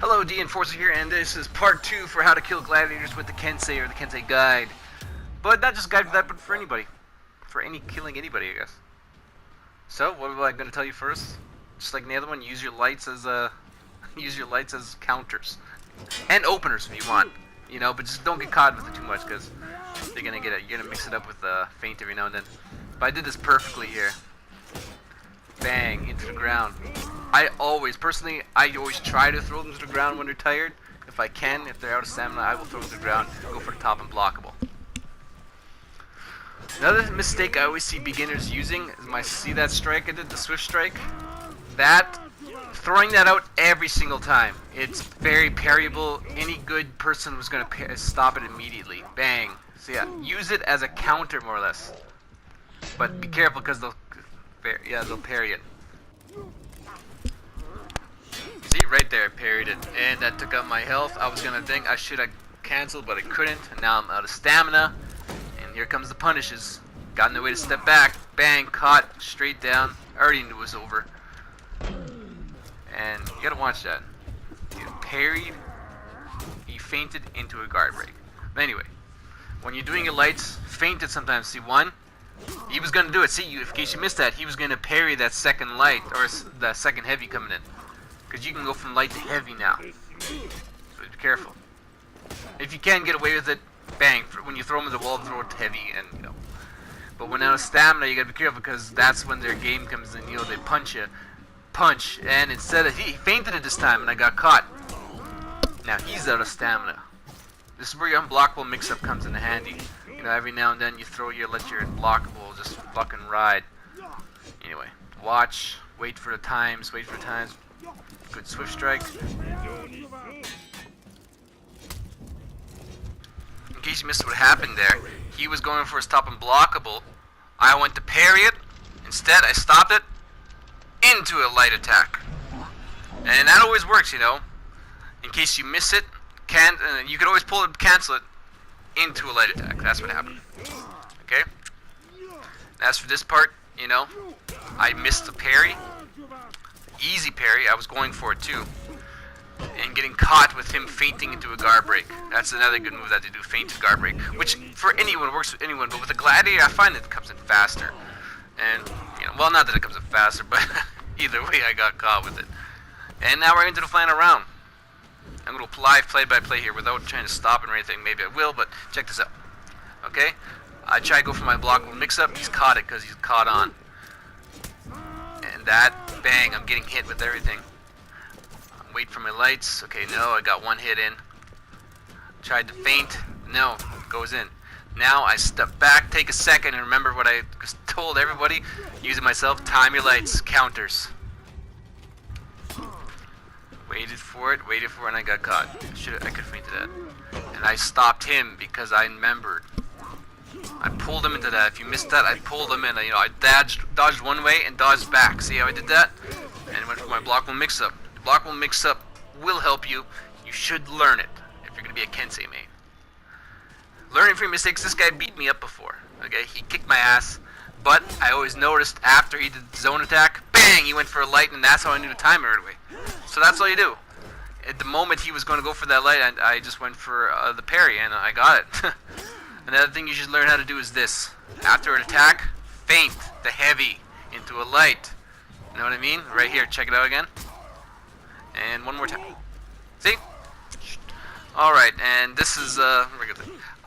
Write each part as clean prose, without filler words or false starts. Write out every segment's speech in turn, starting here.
Hello, D Enforcer here, and this is part 2 for how to kill gladiators with the Kensei or the Kensei guide. But not just guide for that, but for anybody. For killing anybody, I guess. So, what am I going to tell you first? Just like the other one, use your lights as counters. And openers if you want. You know, but just don't get caught with it too much, because you're gonna mix it up with feint every now and then. But I did this perfectly here. Bang, into the ground. I always try to throw them to the ground when they're tired. If I can, if they're out of stamina, I will throw them to the ground, go for the top and blockable. Another mistake I always see beginners using is see that strike I did, the swift strike? Throwing that out every single time. It's very parryable. Any good person was going to stop it immediately. Bang. So yeah, use it as a counter more or less. But be careful because they'll parry it. See, right there, I parried it. And that took out my health. I was going to think I should have canceled, but I couldn't. And now I'm out of stamina. And here comes the punishes. Got no way to step back. Bang, caught, straight down. I already knew it was over. And you gotta watch that. You parried, you feinted into a guard break. But anyway, when you're doing your lights, feint it sometimes. See, one, he was gonna do it. See, in case you missed that, he was gonna parry that second light, or the second heavy coming in. Because you can go from light to heavy now. So be careful. If you can get away with it, bang. When you throw them at the wall, throw it heavy, and you know. But when out of stamina, you gotta be careful because that's when their game comes in. You know, they punch you. And instead of he feinted it this time and I got caught. Now he's out of stamina. This is where your unblockable mix-up comes in handy. You know, every now and then you let your unblockable just fucking ride. Anyway, watch, wait for the times. Good swift strike. In case you missed what happened there, he was going for his top unblockable. I went to parry it. Instead, I stopped it into a light attack, and that always works, you know. In case you miss it, you can always pull it, cancel it into a light attack. That's what happened. Okay. As for this part, you know, I missed the parry, easy parry. I was going for it too, and getting caught with him feinting into a guard break. That's another good move that they do, feint to guard break, which for anyone works with anyone. But with the gladiator, I find it comes in faster. And, you know, well, not that it comes up faster, but either way, I got caught with it. And now we're into the final round. I'm going to live play-by-play here without trying to stop it or anything. Maybe I will, but check this out. Okay? I try to go for my blockable mix-up. He's caught it because he's caught on. And that, bang, I'm getting hit with everything. Wait for my lights. Okay, no, I got one hit in. Tried to feint. No, goes in. Now I step back, take a second, and remember what I told everybody, using myself, time your lights, counters. Waited for it, and I got caught. I could have feinted that. And I stopped him because I remembered. I pulled him into that. If you missed that, I pulled him in. You know, I dodged one way and dodged back. See how I did that? And went for my blockable mix-up. Blockable mix-up will help you. You should learn it if you're going to be a Kensei main. Learning from your mistakes. This guy beat me up before. Okay, he kicked my ass, but I always noticed after he did the zone attack, bang, he went for a light, and that's how I knew to time it right away. So that's all you do. At the moment he was going to go for that light, I just went for the parry, and I got it. Another thing you should learn how to do is this. After an attack, feint the heavy into a light. You know what I mean? Right here, check it out again. And one more time. See? Alright, and this is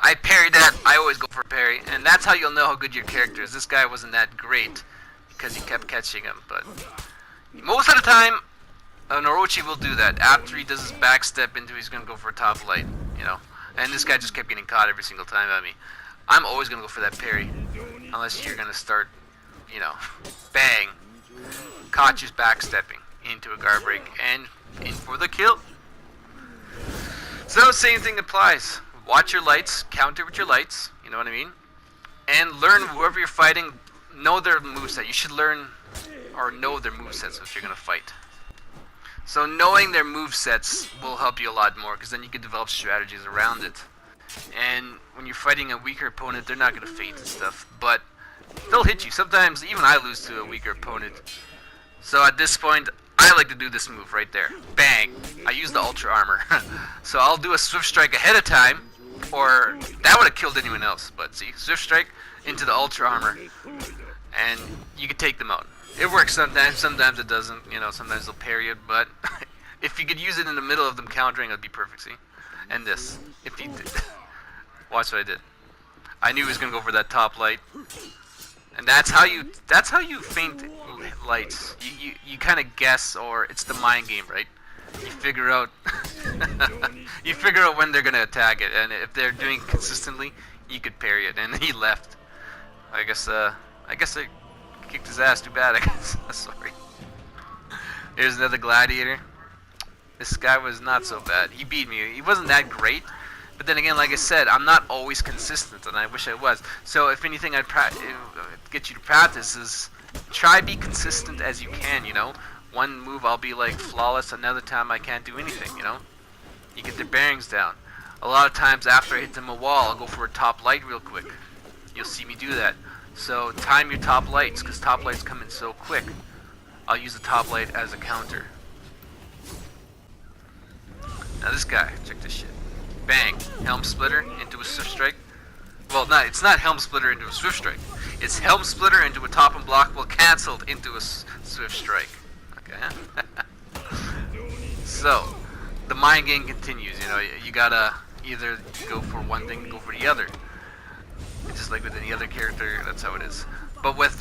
I parried that. I always go for a parry, and that's how you'll know how good your character is. This guy wasn't that great because he kept catching him, but most of the time, an Orochi will do that. After he does his back step into, he's gonna go for a top light, you know. And this guy just kept getting caught every single time at me. I'm always gonna go for that parry, unless you're gonna start, you know, bang, caught you back stepping into a guard break and in for the kill. So same thing applies. Watch your lights, counter with your lights, you know what I mean? And learn whoever you're fighting, know their moveset. You should learn or know their movesets if you're going to fight. So knowing their movesets will help you a lot more because then you can develop strategies around it. And when you're fighting a weaker opponent, they're not going to feint and stuff, but they'll hit you. Sometimes even I lose to a weaker opponent. So at this point, I like to do this move right there. Bang! I use the ultra armor. So I'll do a swift strike ahead of time, or that would have killed anyone else. But see, swift strike into the ultra armor, and you can take them out. It works sometimes, sometimes it doesn't. You know, sometimes they'll parry it, but if you could use it in the middle of them countering, it'd be perfect. See, and this, if he did, watch what I did. I knew he was gonna go for that top light, and that's how you feint lights. You kind of guess, or it's the mind game, right? You figure out you figure out when they're gonna attack it, and if they're doing it consistently, you could parry it. And he left. I guess I kicked his ass. Too bad. I guess. Sorry. Here's another gladiator. This guy was not so bad. He beat me. He wasn't that great. But then again, like I said, I'm not always consistent, and I wish I was. So if anything I'd get you to practice is try be consistent as you can, you know. One move I'll be like flawless, another time I can't do anything, you know. You get their bearings down. A lot of times after I hit them a wall, I'll go for a top light real quick. You'll see me do that. So time your top lights, because top lights come in so quick. I'll use the top light as a counter. Now this guy, check this shit. Bang, helm splitter into a swift strike. Well, it's not helm splitter into a swift strike. It's helm splitter into a top unblockable canceled into a swift strike. Okay. So the mind game continues. You know, you gotta either go for one thing, go for the other. It's just like with any other character, that's how it is. But with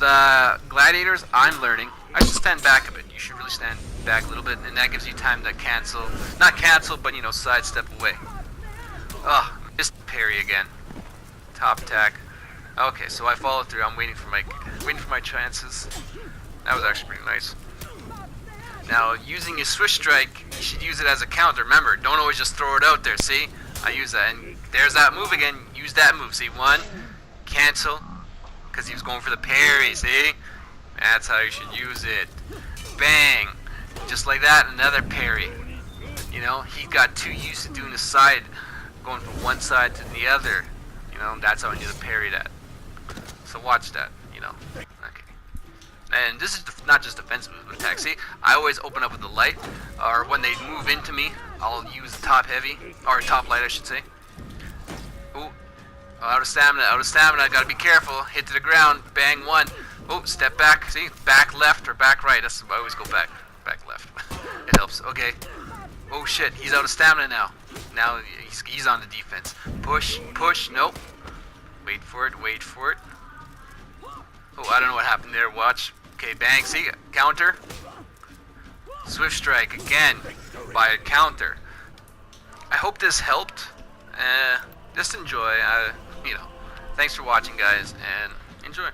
gladiators, I'm learning. I should stand back a bit. You should really stand back a little bit, and that gives you time to cancel. Not cancel, but you know, sidestep away. Oh, missed parry again. Top attack. Okay, so I followed through. I'm waiting for my chances. That was actually pretty nice. Now, using your swift strike, you should use it as a counter. Remember, don't always just throw it out there. See, I use that, and there's that move again. Use that move. See, one, cancel, because he was going for the parry. See, that's how you should use it. Bang, just like that. Another parry. You know, he got too used to doing the side. Going from one side to the other, you know, that's how I need to parry that. So watch that, you know. Okay. And this is not just defense moves, but attack. See, I always open up with the light, or when they move into me, I'll use the top heavy, or top light, I should say. Ooh, out of stamina, I gotta be careful. Hit to the ground, bang one. Oh, step back, see, back left or back right. That's I always go back left. It helps. Okay. Oh shit, he's out of stamina now. Now he's on the defense. Push, nope. Wait for it. Oh, I don't know what happened there. Watch. Okay, bang. See, counter. Swift strike again by a counter. I hope this helped. Just enjoy. You know. Thanks for watching, guys, and enjoy.